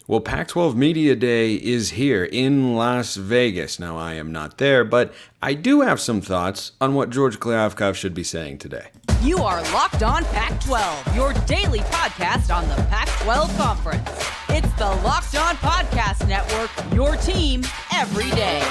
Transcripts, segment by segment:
Well, Pac-12 Media Day is here in Las Vegas. Now, I am not there, but I do have some thoughts on what George Kliavkoff should be saying today. You are Locked On Pac-12, your daily podcast on the Pac-12 Conference. It's the Locked On Podcast Network, your team every day.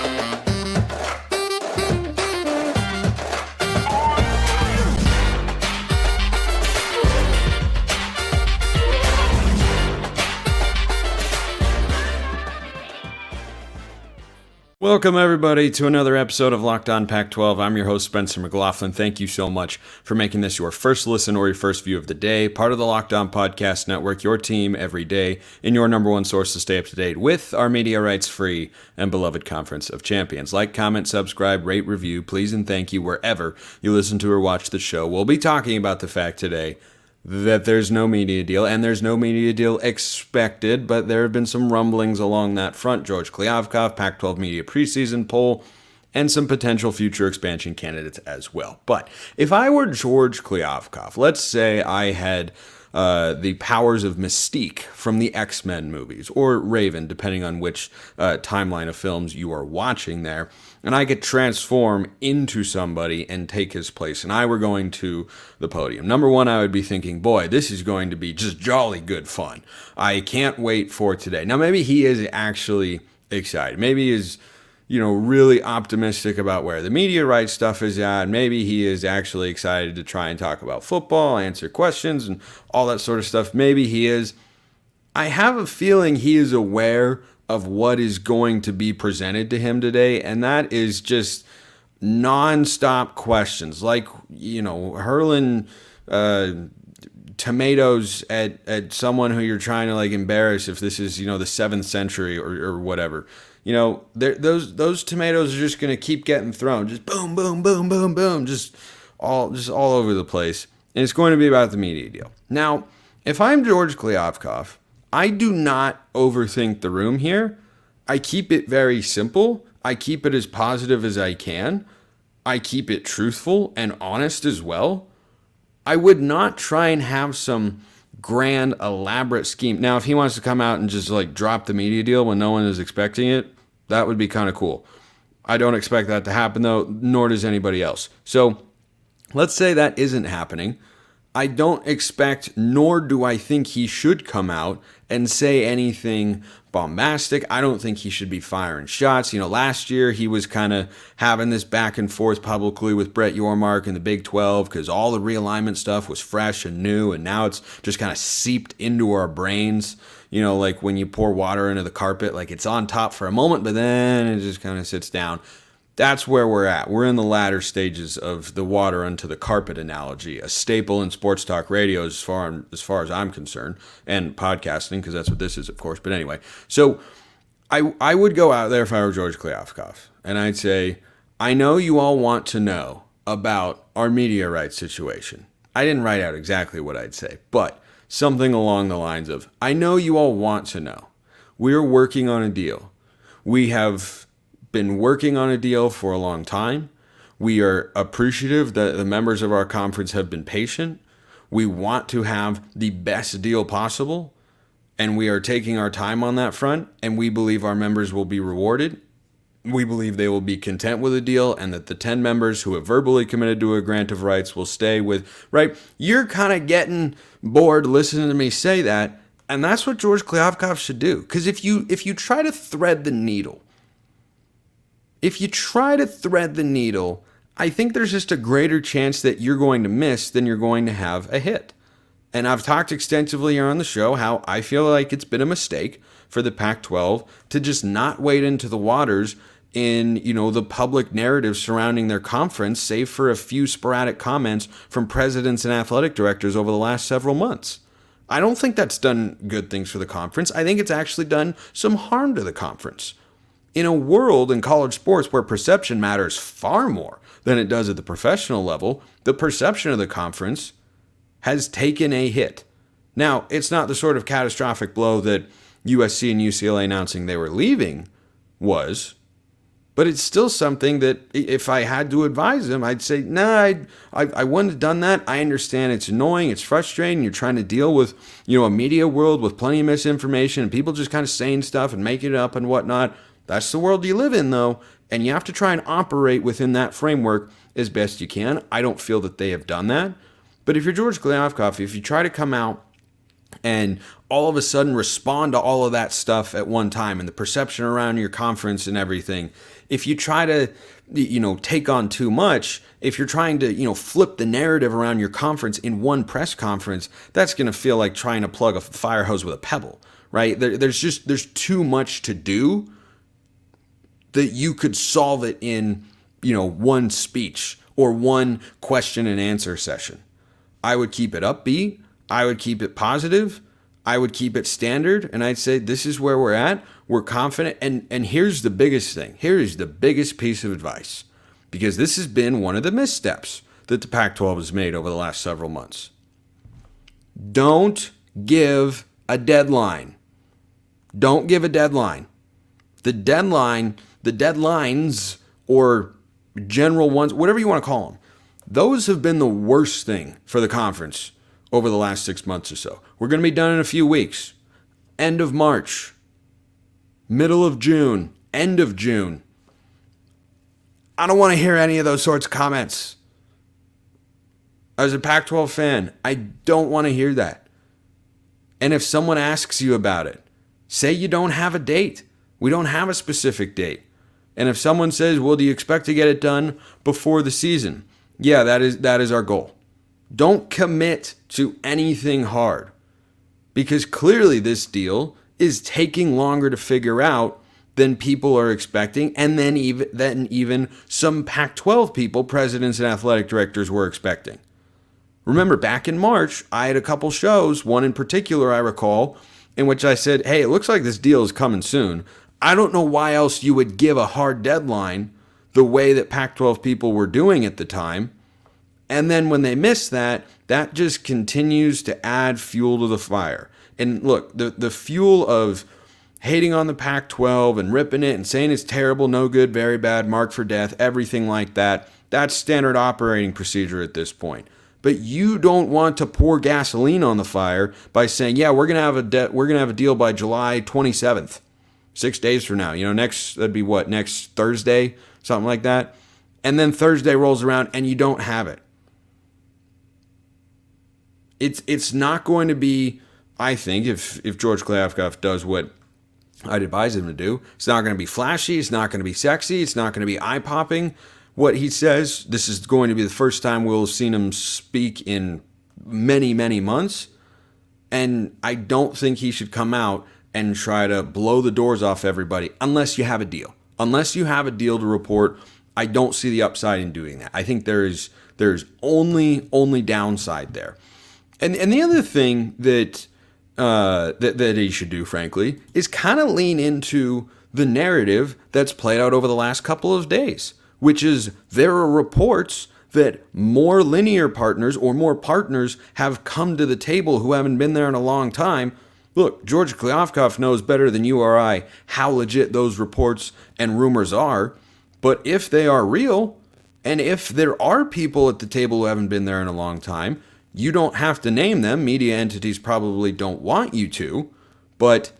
Welcome, everybody, to another episode of Locked On Pac-12. I'm your host, Spencer McLaughlin. Thank you so much for making this your first listen or your first view of the day. Part of the Locked On Podcast Network, your team every day, and your number one source to stay up to date with our media rights-free and beloved Conference of Champions. Like, comment, subscribe, rate, review, please, and thank you wherever you listen to or watch the show. We'll be talking about the fact today that there's no media deal, and there's no media deal expected, but there have been some rumblings along that front. George Kliavkoff, Pac-12 Media preseason poll, and some potential future expansion candidates as well. But if I were George Kliavkoff, let's say I had the powers of Mystique from the X-Men movies, or Raven, depending on which timeline of films you are watching there, and I could transform into somebody and take his place, and I were going to the podium. Number one, I would be thinking, boy, this is going to be just jolly good fun. I can't wait for today. Now, maybe he is actually excited. Maybe he is, really optimistic about where the media rights stuff is at. Maybe he is actually excited to try and talk about football, answer questions, and all that sort of stuff. Maybe he is. I have a feeling he is aware of what is going to be presented to him today, and that is just nonstop questions, like, hurling tomatoes at someone who you're trying to embarrass if this is, the 7th century or whatever. Those tomatoes are just going to keep getting thrown, just boom, boom, boom, boom, boom, just all over the place. And it's going to be about the media deal. Now, if I'm George Kliavkoff, I do not overthink the room here. I keep it very simple. I keep it as positive as I can. I keep it truthful and honest as well. I would not try and have some grand, elaborate scheme. Now, if he wants to come out and just drop the media deal when no one is expecting it, that would be kind of cool. I don't expect that to happen, though, nor does anybody else. So let's say that isn't happening. I don't expect, nor do I think he should come out and say anything bombastic. I don't think he should be firing shots. Last year he was kind of having this back and forth publicly with Brett Yormark and the Big 12 because all the realignment stuff was fresh and new, and now it's just kind of seeped into our brains. Like when you pour water into the carpet, it's on top for a moment, but then it just kind of sits down. That's where we're at. We're in the latter stages of the water onto the carpet analogy, a staple in sports talk radio as far as I'm concerned, and podcasting, because that's what this is, of course. But anyway, so I would go out there if I were George Kliavkoff, and I'd say, I know you all want to know about our media rights situation. I didn't write out exactly what I'd say, but something along the lines of, I know you all want to know. We're working on a deal. We have been working on a deal for a long time. We are appreciative that the members of our conference have been patient. We want to have the best deal possible, and we are taking our time on that front, and we believe our members will be rewarded. We believe they will be content with the deal, and that the 10 members who have verbally committed to a grant of rights will stay with, right? You're kind of getting bored listening to me say that, and that's what George Kliavkoff should do. Because if you try to thread the needle, I think there's just a greater chance that you're going to miss than you're going to have a hit. And I've talked extensively here on the show how I feel like it's been a mistake for the Pac-12 to just not wade into the waters in, the public narrative surrounding their conference, save for a few sporadic comments from presidents and athletic directors over the last several months. I don't think that's done good things for the conference. I think it's actually done some harm to the conference. In a world in college sports where perception matters far more than it does at the professional level, the perception of the conference has taken a hit. Now, it's not the sort of catastrophic blow that USC and UCLA announcing they were leaving was, But it's still something that if I had to advise him, I'd say, nah, I wouldn't have done that. I understand it's annoying, it's frustrating. You're trying to deal with, a media world with plenty of misinformation and people just kind of saying stuff and making it up and whatnot. That's the world you live in, though. And you have to try and operate within that framework as best you can. I don't feel that they have done that. But if you're George Kliavkoff, if you try to come out and all of a sudden respond to all of that stuff at one time and the perception around your conference and everything, if you try to, take on too much, if you're trying to, flip the narrative around your conference in one press conference, that's going to feel like trying to plug a fire hose with a pebble, right? There's too much to do that you could solve it in, one speech or one question and answer session. I would keep it upbeat. I would keep it positive. I would keep it standard. And I'd say, this is where we're at. We're confident. And here's the biggest thing. Here is the biggest piece of advice, because this has been one of the missteps that the Pac-12 has made over the last several months. Don't give a deadline. Don't give a deadline. The deadlines, or general ones, whatever you want to call them, those have been the worst thing for the conference over the last 6 months or so. We're going to be done in a few weeks. End of March, middle of June, end of June. I don't want to hear any of those sorts of comments. As a Pac-12 fan, I don't want to hear that. And if someone asks you about it, say you don't have a date. We don't have a specific date. And if someone says, well, do you expect to get it done before the season? Yeah, that is our goal. Don't commit to anything hard, because clearly this deal is taking longer to figure out than people are expecting, and then even some Pac-12 people, presidents and athletic directors, were expecting. Remember, back in March, I had a couple shows, one in particular I recall, in which I said, hey, it looks like this deal is coming soon. I don't know why else you would give a hard deadline the way that Pac-12 people were doing at the time. And then when they miss that, that just continues to add fuel to the fire. And look, the fuel of hating on the Pac-12 and ripping it and saying it's terrible, no good, very bad, marked for death, everything like that, that's standard operating procedure at this point. But you don't want to pour gasoline on the fire by saying, yeah, we're gonna have a deal by July 27th, 6 days from now. That'd be what, next Thursday, something like that. And then Thursday rolls around and you don't have it. It's not going to be, I think, if George Kliavkoff does what I'd advise him to do, it's not going to be flashy, it's not going to be sexy, it's not going to be eye-popping. What he says, this is going to be the first time we'll have seen him speak in many, many months. And I don't think he should come out and try to blow the doors off everybody unless you have a deal. Unless you have a deal to report, I don't see the upside in doing that. I think there's only downside there. And the other thing that he should do, frankly, is kind of lean into the narrative that's played out over the last couple of days, which is there are reports that more linear partners or more partners have come to the table who haven't been there in a long time. Look, George Kliavkoff knows better than you or I how legit those reports and rumors are, but if they are real, and if there are people at the table who haven't been there in a long time, you don't have to name them. Media entities probably don't want you to, but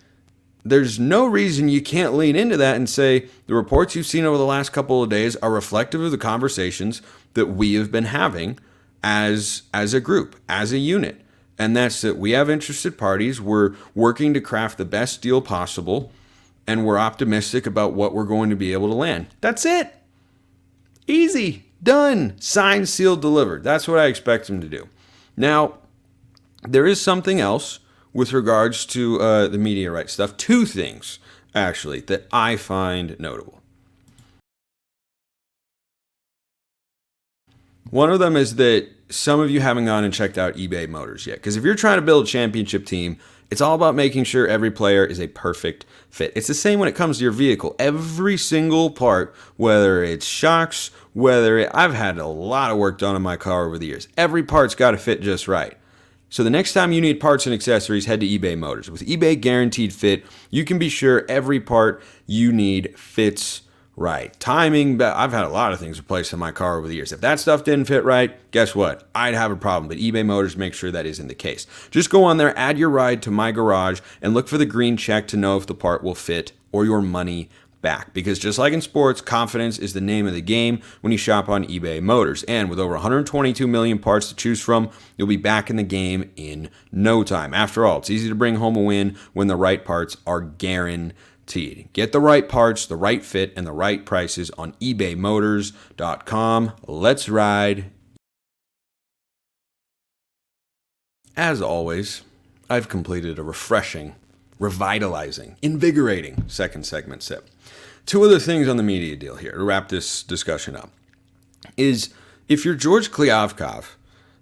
there's no reason you can't lean into that and say the reports you've seen over the last couple of days are reflective of the conversations that we have been having as a group, as a unit. And that's that we have interested parties, we're working to craft the best deal possible, and we're optimistic about what we're going to be able to land. That's it. Easy. Done. Signed, sealed, delivered. That's what I expect him to do. Now, there is something else with regards to the media rights stuff. Two things, actually, that I find notable. One of them is that some of you haven't gone and checked out eBay Motors yet. Because if you're trying to build a championship team, it's all about making sure every player is a perfect fit. It's the same when it comes to your vehicle. Every single part, whether it's shocks, I've had a lot of work done on my car over the years. Every part's got to fit just right. So the next time you need parts and accessories, head to eBay Motors. With eBay Guaranteed Fit, you can be sure every part you need fits right. Timing, I've had a lot of things replaced in my car over the years. If that stuff didn't fit right, guess what? I'd have a problem. But eBay Motors makes sure that isn't the case. Just go on there, add your ride to My Garage, and look for the green check to know if the part will fit or your money back. Because just like in sports, confidence is the name of the game when you shop on eBay Motors. And with over 122 million parts to choose from, you'll be back in the game in no time. After all, it's easy to bring home a win when the right parts are guaranteed. Get the right parts, the right fit, and the right prices on ebaymotors.com. Let's ride. As always, I've completed a refreshing, revitalizing, invigorating second segment sip. Two other things on the media deal here to wrap this discussion up is if you're George Kliavkoff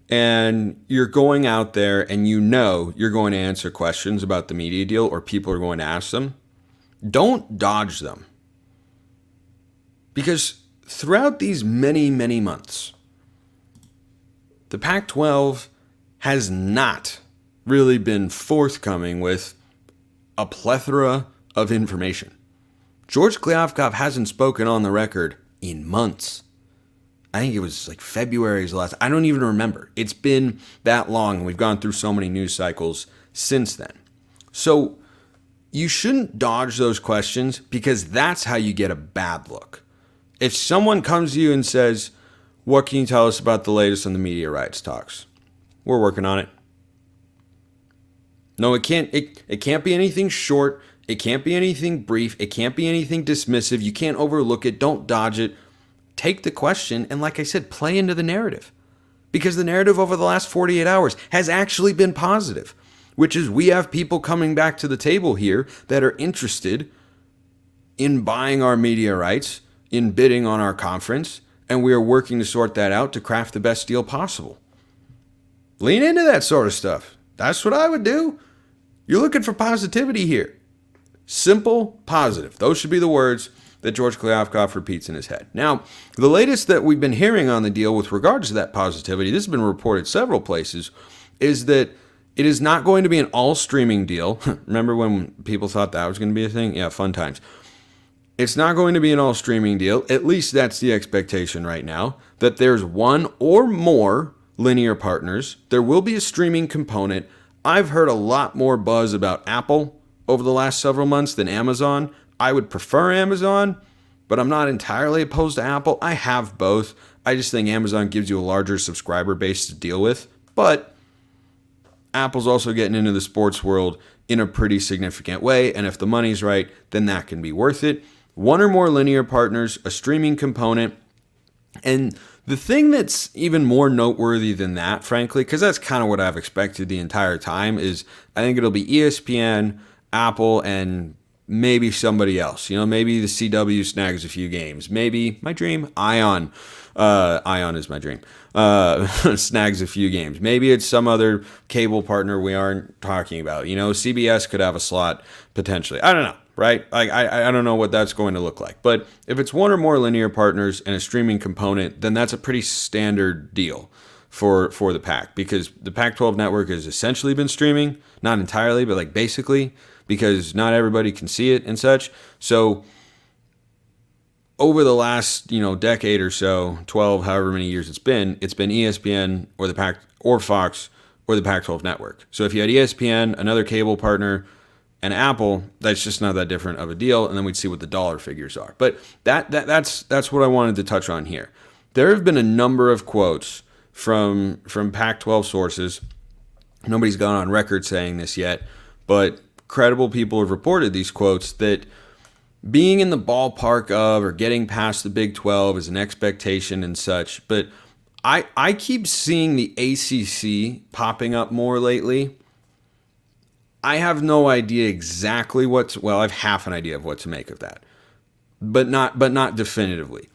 and you're going out there and you know you're going to answer questions about the media deal or people are going to ask them, don't dodge them. Because throughout these many, many months, the Pac-12 has not really been forthcoming with a plethora of information. George Kliavkoff hasn't spoken on the record in months. I think it was like February's the last. I don't even remember. It's been that long, and we've gone through so many news cycles since then. So you shouldn't dodge those questions because that's how you get a bad look. If someone comes to you and says, "What can you tell us about the latest on the media rights talks?" We're working on it. No, it can't be anything short. It can't be anything brief. It can't be anything dismissive. You can't overlook it. Don't dodge it. Take the question and, like I said, play into the narrative. Because the narrative over the last 48 hours has actually been positive, which is we have people coming back to the table here that are interested in buying our media rights, in bidding on our conference, and we are working to sort that out to craft the best deal possible. Lean into that sort of stuff. That's what I would do. You're looking for positivity here. Simple, positive. Those should be the words that George Kliavkoff repeats in his head. Now, the latest that we've been hearing on the deal with regards to that positivity, this has been reported several places, is that it is not going to be an all-streaming deal. Remember when people thought that was going to be a thing? Yeah, fun times. It's not going to be an all-streaming deal. At least that's the expectation right now, that there's one or more linear partners. There will be a streaming component. I've heard a lot more buzz about Apple over the last several months than Amazon. I would prefer Amazon, but I'm not entirely opposed to Apple. I have both. I just think Amazon gives you a larger subscriber base to deal with. But Apple's also getting into the sports world in a pretty significant way. And if the money's right, then that can be worth it. One or more linear partners, a streaming component. And the thing that's even more noteworthy than that, frankly, because that's kind of what I've expected the entire time, is I think it'll be ESPN, Apple, and maybe somebody else. You know, maybe the CW snags a few games. Maybe my dream, Ion. Ion is my dream. Snags a few games. Maybe it's some other cable partner we aren't talking about. You know, CBS could have a slot potentially. I don't know, right? I don't know what that's going to look like. But if it's one or more linear partners and a streaming component, then that's a pretty standard deal for the Pac, because the Pac-12 network has essentially been streaming, not entirely, but like basically, because not everybody can see it and such. So over the last, decade or so, 12, however many years it's been ESPN or the Pac or Fox or the Pac-12 network. So if you had ESPN, another cable partner, and Apple, that's just not that different of a deal, and then we'd see what the dollar figures are. But that's what I wanted to touch on here. There have been a number of quotes from Pac-12 sources. Nobody's gone on record saying this yet, but credible people have reported these quotes that being in the ballpark of or getting past the Big 12 is an expectation and such. But I keep seeing the ACC popping up more lately. I have no idea exactly I have half an idea of what to make of that, but not definitively.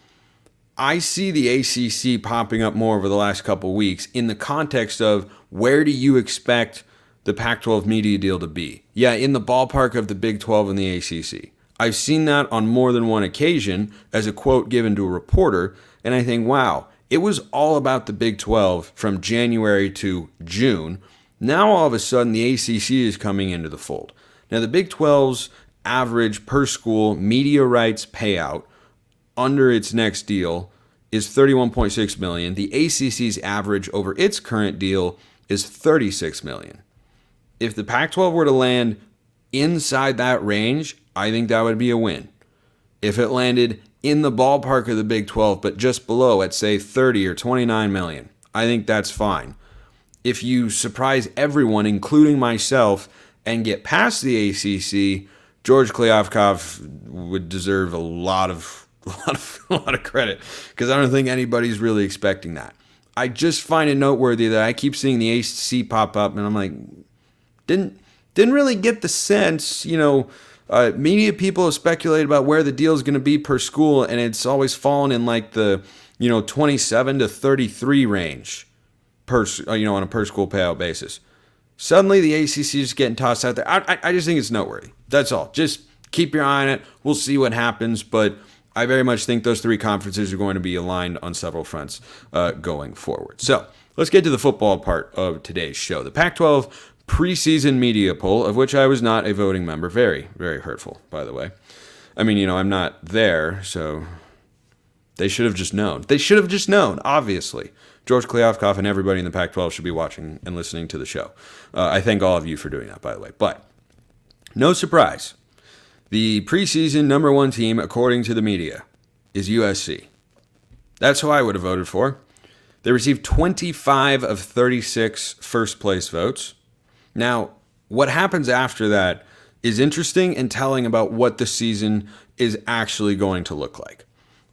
I see the ACC popping up more over the last couple weeks in the context of where do you expect the Pac-12 media deal to be? Yeah, in the ballpark of the Big 12 and the ACC. I've seen that on more than one occasion as a quote given to a reporter, and I think, wow, it was all about the Big 12 from January to June. Now all of a sudden the ACC is coming into the fold. Now the Big 12's average per school media rights payout under its next deal is $31.6 million. The ACC's average over its current deal is $36 million. If the Pac-12 were to land inside that range, I think that would be a win. If it landed in the ballpark of the Big 12, but just below at, say, 30 or 29 million, I think that's fine. If you surprise everyone, including myself, and get past the ACC, George Kliavkoff would deserve a lot of credit, because I don't think anybody's really expecting that. I just find it noteworthy that I keep seeing the ACC pop up, and I'm like, didn't really get the sense, media people have speculated about where the deal is going to be per school, and it's always fallen in like the 27 to 33 range on a per school payout basis. Suddenly the ACC is just getting tossed out there. I just think it's noteworthy. That's all. Just keep your eye on it. We'll see what happens, but I very much think those three conferences are going to be aligned on several fronts going forward. So let's get to the football part of today's show. The Pac-12 preseason media poll, of which I was not a voting member. Very, very hurtful, by the way. I mean, I'm not there, so they should have just known. They should have just known, obviously. George Kliavkoff and everybody in the Pac-12 should be watching and listening to the show. I thank all of you for doing that, by the way. But no surprise, the preseason number one team, according to the media, is USC. That's who I would have voted for. They received 25 of 36 first-place votes. Now, what happens after that is interesting and telling about what the season is actually going to look like,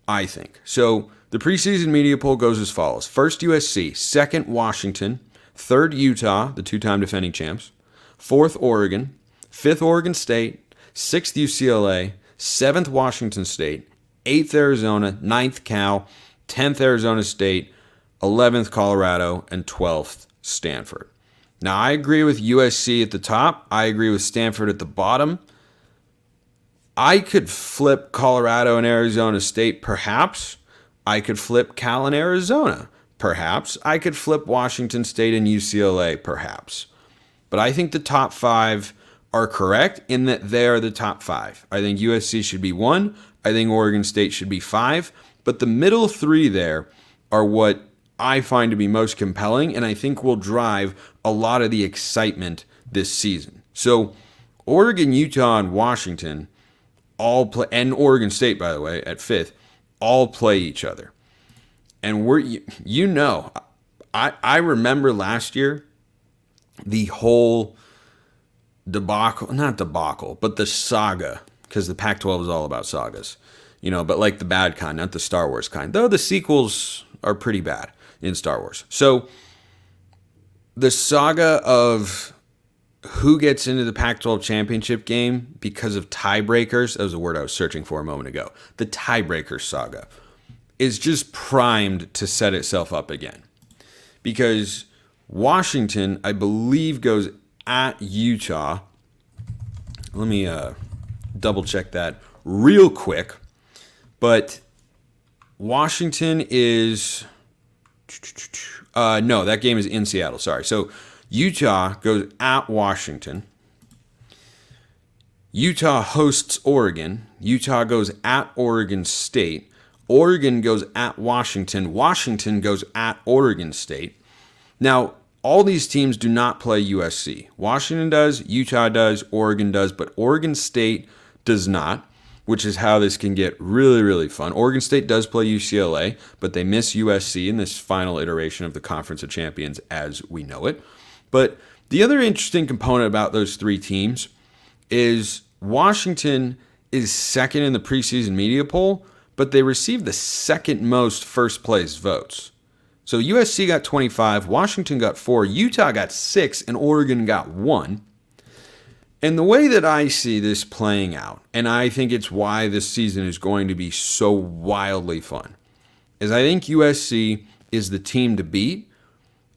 I think. So the preseason media poll goes as follows. First, USC. Second, Washington. Third, Utah, the two-time defending champs. Fourth, Oregon. Fifth, Oregon State. Sixth, UCLA. Seventh, Washington State. Eighth, Arizona. Ninth, Cal. 10th, Arizona State. 11th, Colorado. And 12th, Stanford. Now, I agree with USC at the top. I agree with Stanford at the bottom. I could flip Colorado and Arizona State, perhaps. I could flip Cal and Arizona, perhaps. I could flip Washington State and UCLA, perhaps. But I think the top five are correct in that they are the top five. I think USC should be 1. I think Oregon State should be 5. But the middle 3 there are what I find to be most compelling, and I think will drive a lot of the excitement this season. So Oregon, Utah, and Washington all play, and Oregon State, by the way, at 5th, all play each other. And I remember last year the whole debacle, but the saga, because the Pac-12 is all about sagas, but like the bad kind, not the Star Wars kind, though the sequels are pretty bad in Star Wars. So the saga of who gets into the Pac-12 championship game because of tiebreakers, that was a word I was searching for a moment ago, the tiebreaker saga is just primed to set itself up again. Because Washington, I believe, goes at Utah. Let me double check that real quick. But Washington is... no, that game is in Seattle. Sorry. So Utah goes at Washington. Utah hosts Oregon. Utah goes at Oregon State. Oregon goes at Washington. Washington goes at Oregon State. Now, all these teams do not play USC. Washington does, Utah does, Oregon does, but Oregon State does not, which is how this can get really, really fun. Oregon State does play UCLA, but they miss USC in this final iteration of the Conference of Champions as we know it. But the other interesting component about those three teams is Washington is second in the preseason media poll, but they received the second most first place votes. So USC got 25, Washington got 4, Utah got 6, and Oregon got 1. And the way that I see this playing out, and I think it's why this season is going to be so wildly fun, is I think USC is the team to beat,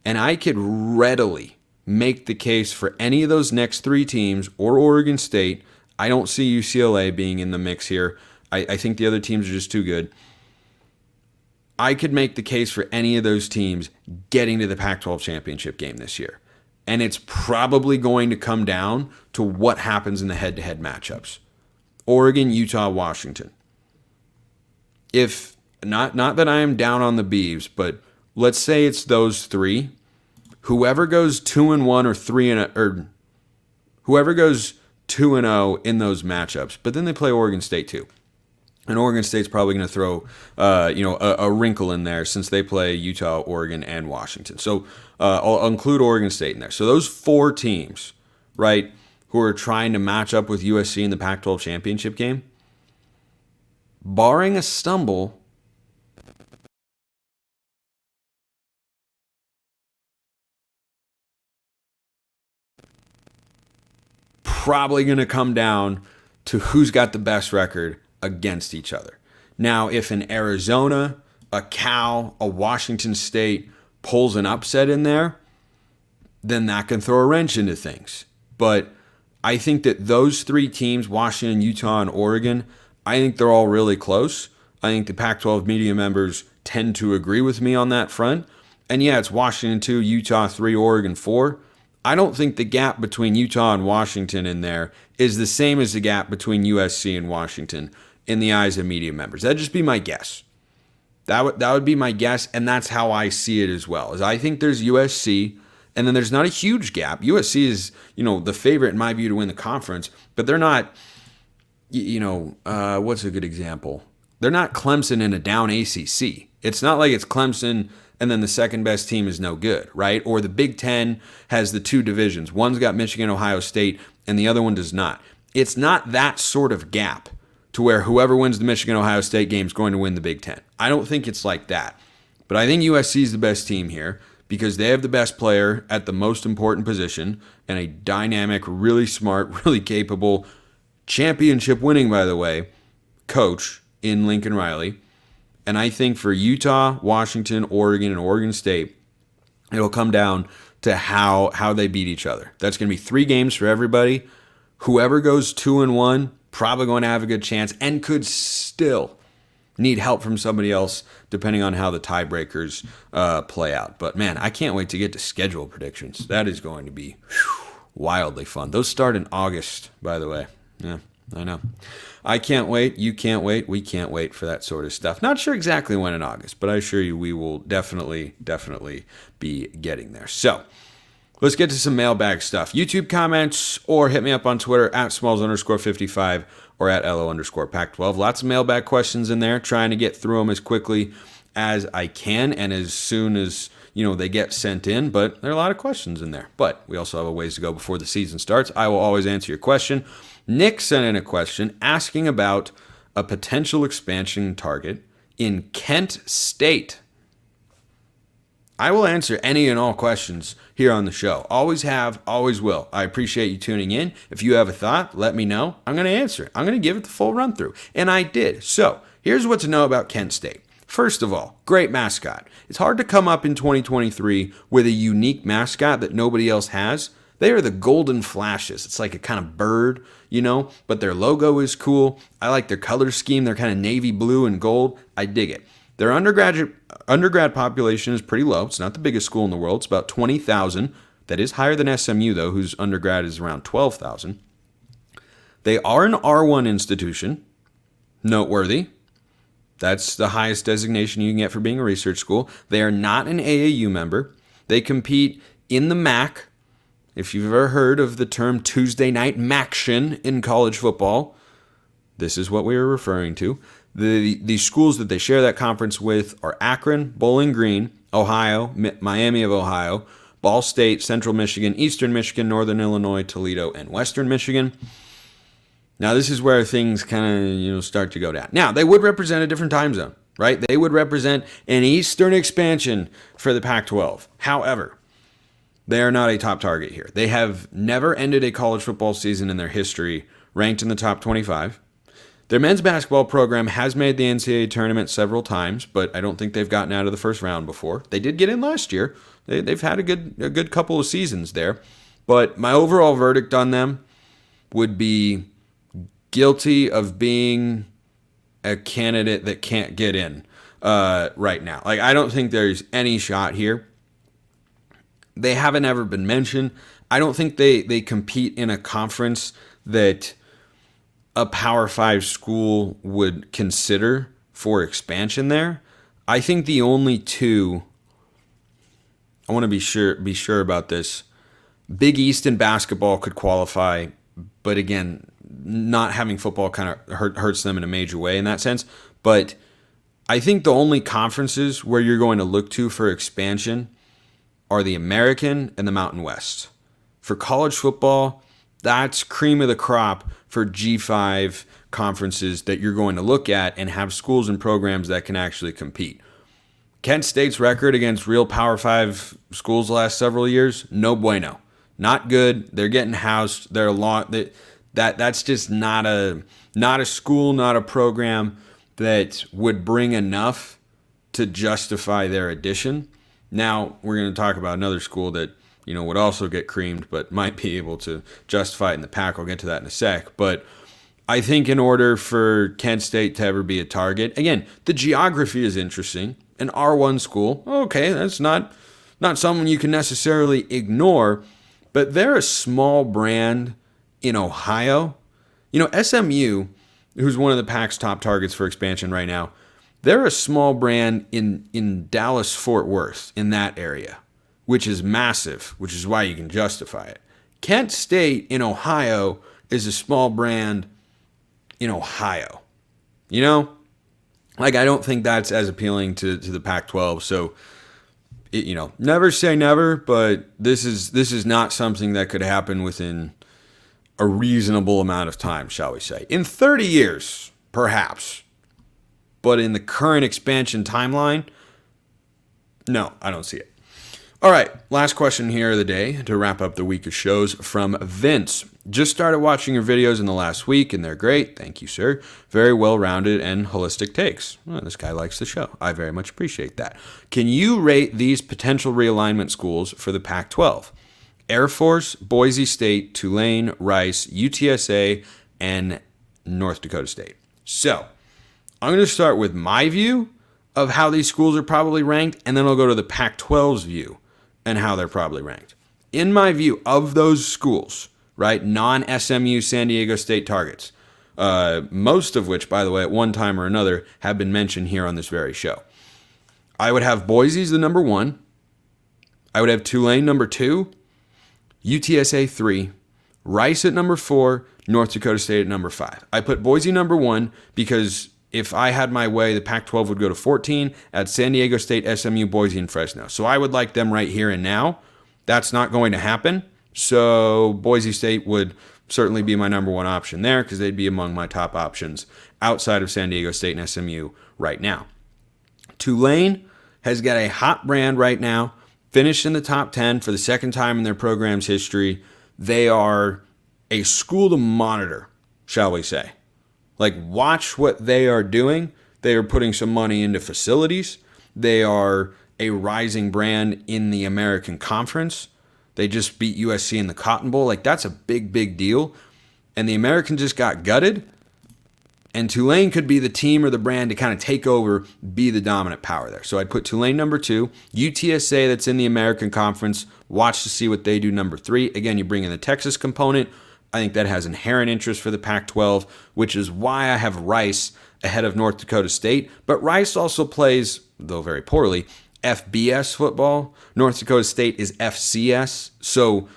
and I could readily make the case for any of those next 3 teams or Oregon State. I don't see UCLA being in the mix here. I think the other teams are just too good. I could make the case for any of those teams getting to the Pac-12 championship game this year. And it's probably going to come down to what happens in the head-to-head matchups. Oregon, Utah, Washington. if not that I am down on the Beavs, but let's say it's those three. Whoever goes 2-1 or 3-0, or whoever goes 2-0 in those matchups, but then they play Oregon State too. And Oregon State's probably going to throw, a wrinkle in there since they play Utah, Oregon, and Washington. So I'll include Oregon State in there. So those four teams, right, who are trying to match up with USC in the Pac-12 championship game, barring a stumble, probably going to come down to who's got the best record against each other. Now, if an Arizona, a Cal, a Washington State pulls an upset in there, then that can throw a wrench into things. But I think that those three teams, Washington, Utah, and Oregon, I think they're all really close. I think the Pac-12 media members tend to agree with me on that front. And yeah, it's Washington 2, Utah 3, Oregon 4. I don't think the gap between Utah and Washington in there is the same as the gap between USC and Washington in the eyes of media members. That'd just be my guess. That would be my guess, and that's how I see it as well. Is I think there's USC, and then there's not a huge gap. USC is, the favorite in my view to win the conference, but they're not, what's a good example? They're not Clemson in a down ACC. It's not like it's Clemson and then the second best team is no good, right? Or the Big Ten has the two divisions. One's got Michigan, Ohio State, and the other one does not. It's not that sort of gap to where whoever wins the Michigan-Ohio State game is going to win the Big Ten. I don't think it's like that. But I think USC is the best team here because they have the best player at the most important position and a dynamic, really smart, really capable, championship winning, by the way, coach in Lincoln Riley. And I think for Utah, Washington, Oregon, and Oregon State, it'll come down to how they beat each other. That's going to be 3 games for everybody. Whoever goes 2-1, probably going to have a good chance and could still need help from somebody else depending on how the tiebreakers play out. But man, I can't wait to get to schedule predictions. That is going to be wildly fun. Those start in August, by the way. Yeah, I know. I can't wait. You can't wait. We can't wait for that sort of stuff. Not sure exactly when in August, but I assure you we will definitely be getting there. So let's get to some mailbag stuff. YouTube comments or hit me up on Twitter at smalls_55 or at LO_Pac-12. Lots of mailbag questions in there. Trying to get through them as quickly as I can and as soon as they get sent in. But there are a lot of questions in there. But we also have a ways to go before the season starts. I will always answer your question. Nick sent in a question asking about a potential expansion target in Kent State. I will answer any and all questions here on the show. Always have, always will. I appreciate you tuning in. If you have a thought, let me know. I'm going to answer it. I'm going to give it the full run through. And I did. So here's what to know about Kent State. First of all, great mascot. It's hard to come up in 2023 with a unique mascot that nobody else has. They are the Golden Flashes. It's like a kind of bird, but their logo is cool. I like their color scheme. They're kind of navy blue and gold. I dig it. Their undergrad population is pretty low. It's not the biggest school in the world. It's about 20,000. That is higher than SMU, though, whose undergrad is around 12,000. They are an R1 institution. Noteworthy. That's the highest designation you can get for being a research school. They are not an AAU member. They compete in the MAC. If you've ever heard of the term Tuesday night MACtion in college football, this is what we are referring to. The schools that they share that conference with are Akron, Bowling Green, Ohio, Miami of Ohio, Ball State, Central Michigan, Eastern Michigan, Northern Illinois, Toledo, and Western Michigan. Now, this is where things kind of start to go down. Now, they would represent a different time zone, right? They would represent an Eastern expansion for the Pac-12. However, they are not a top target here. They have never ended a college football season in their history ranked in the top 25. Their men's basketball program has made the NCAA tournament several times, but I don't think they've gotten out of the first round before. They did get in last year. They've had a good couple of seasons there. But my overall verdict on them would be guilty of being a candidate that can't get in right now. I don't think there's any shot here. They haven't ever been mentioned. I don't think they compete in a conference that a Power 5 school would consider for expansion there. I think the only two, I want to be sure about this. Big East in basketball could qualify, but again, not having football kind of hurts them in a major way in that sense. But I think the only conferences where you're going to look to for expansion are the American and the Mountain West. For college football, that's cream of the crop for G5 conferences that you're going to look at and have schools and programs that can actually compete. Kent State's record against real Power 5 schools the last several years, no bueno. Not good. They're getting housed. They're a lot. That's just not a school, not a program that would bring enough to justify their addition. Now, we're going to talk about another school that, would also get creamed, but might be able to justify it in the pack. I'll get to that in a sec. But I think in order for Kent State to ever be a target, again, the geography is interesting. An R1 school, okay, that's not something you can necessarily ignore, but they're a small brand in Ohio. SMU, who's one of the Pac's top targets for expansion right now, they're a small brand in Dallas-Fort Worth, in that area, which is massive, which is why you can justify it. Kent State in Ohio is a small brand in Ohio. I don't think that's as appealing to the Pac-12. So, never say never, but this is not something that could happen within a reasonable amount of time, shall we say. In 30 years, perhaps. But in the current expansion timeline, no, I don't see it. All right, last question here of the day to wrap up the week of shows from Vince. Just started watching your videos in the last week, and they're great. Thank you, sir. Very well-rounded and holistic takes. Well, this guy likes the show. I very much appreciate that. Can you rate these potential realignment schools for the Pac-12? Air Force, Boise State, Tulane, Rice, UTSA, and North Dakota State. So, I'm going to start with my view of how these schools are probably ranked, and then I'll go to the Pac-12's view and how they're probably ranked. In my view of those schools, right, non-SMU San Diego State targets, most of which, by the way, at one time or another, have been mentioned here on this very show. I would have Boise as the number 1. I would have Tulane number 2, UTSA 3, Rice at number 4, North Dakota State at number 5. I put Boise number 1 because if I had my way, the Pac-12 would go to 14 at San Diego State, SMU, Boise, and Fresno. So I would like them right here and now. That's not going to happen. So Boise State would certainly be my number 1 option there because they'd be among my top options outside of San Diego State and SMU right now. Tulane has got a hot brand right now, finished in the top 10 for the second time in their program's history. They are a school to monitor, shall we say. Watch what they are doing. They are putting some money into facilities. They are a rising brand in the American Conference. They just beat USC in the Cotton Bowl. That's a big, big deal. And the American just got gutted. And Tulane could be the team or the brand to kind of take over, be the dominant power there. So I'd put Tulane number 2. UTSA, that's in the American Conference. Watch to see what they do number 3. Again, you bring in the Texas component. I think that has inherent interest for the Pac-12, which is why I have Rice ahead of North Dakota State. But Rice also plays, though very poorly, FBS football. North Dakota State is FCS. So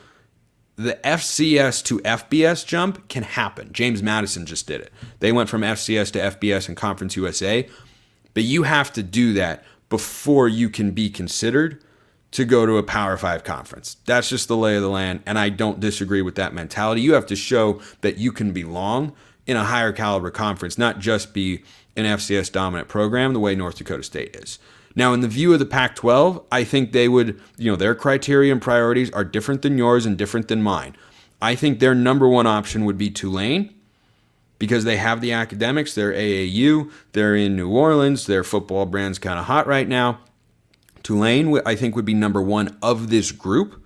the FCS to FBS jump can happen. James Madison just did it. They went from FCS to FBS in Conference USA. But you have to do that before you can be considered to go to a Power 5 conference. That's just the lay of the land, and I don't disagree with that mentality. You have to show that you can belong in a higher caliber conference, not just be an FCS dominant program the way North Dakota State is. Now, in the view of the Pac-12, I think they would, their criteria and priorities are different than yours and different than mine. I think their number 1 option would be Tulane because they have the academics. They're AAU. They're in New Orleans. Their football brand's kind of hot right now. Tulane, I think, would be number 1 of this group.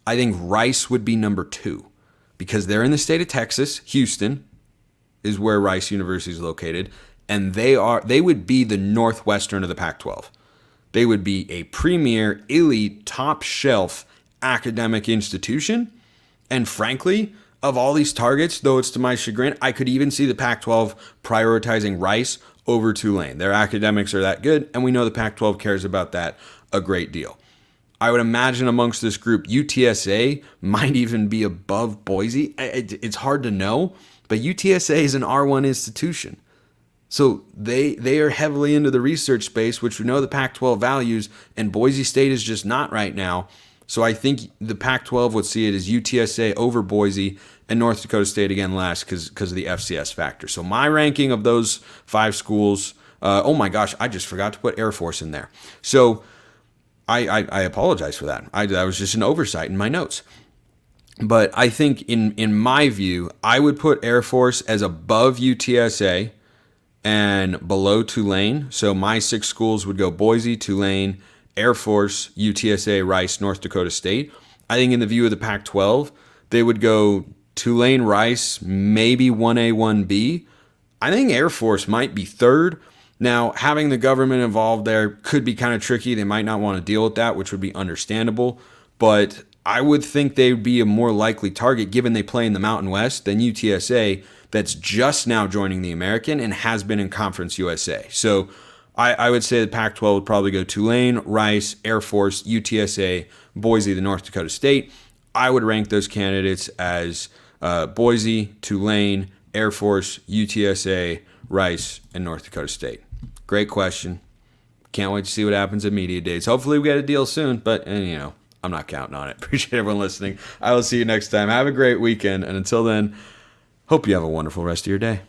I think Rice would be number 2 because they're in the state of Texas. Houston is where Rice University is located, and they would be the Northwestern of the Pac-12. They would be a premier, elite, top-shelf academic institution, and frankly, of all these targets, though it's to my chagrin, I could even see the Pac-12 prioritizing Rice over Tulane. Their academics are that good, and we know the Pac-12 cares about that a great deal. I would imagine amongst this group, UTSA might even be above Boise. It's hard to know, but UTSA is an R1 institution. So they are heavily into the research space, which we know the Pac-12 values, and Boise State is just not right now. So I think the Pac-12 would see it as UTSA over Boise and North Dakota State again last because of the FCS factor. So my ranking of those 5 schools, oh my gosh, I just forgot to put Air Force in there. So I apologize for that. That was just an oversight in my notes. But I think in my view, I would put Air Force as above UTSA and below Tulane. So my 6 schools would go Boise, Tulane, Air Force, UTSA, Rice, North Dakota State. I think in the view of the Pac-12, they would go Tulane, Rice, maybe 1A, 1B. I think Air Force might be 3rd. Now, having the government involved there could be kind of tricky. They might not want to deal with that, which would be understandable. But I would think they would be a more likely target, given they play in the Mountain West, than UTSA, that's just now joining the American and has been in Conference USA. So I would say the Pac-12 would probably go Tulane, Rice, Air Force, UTSA, Boise, the North Dakota State. I would rank those candidates as Boise, Tulane, Air Force, UTSA, Rice, and North Dakota State. Great question. Can't wait to see what happens at media days. Hopefully we get a deal soon, but I'm not counting on it. Appreciate everyone listening. I will see you next time. Have a great weekend, and until then, hope you have a wonderful rest of your day.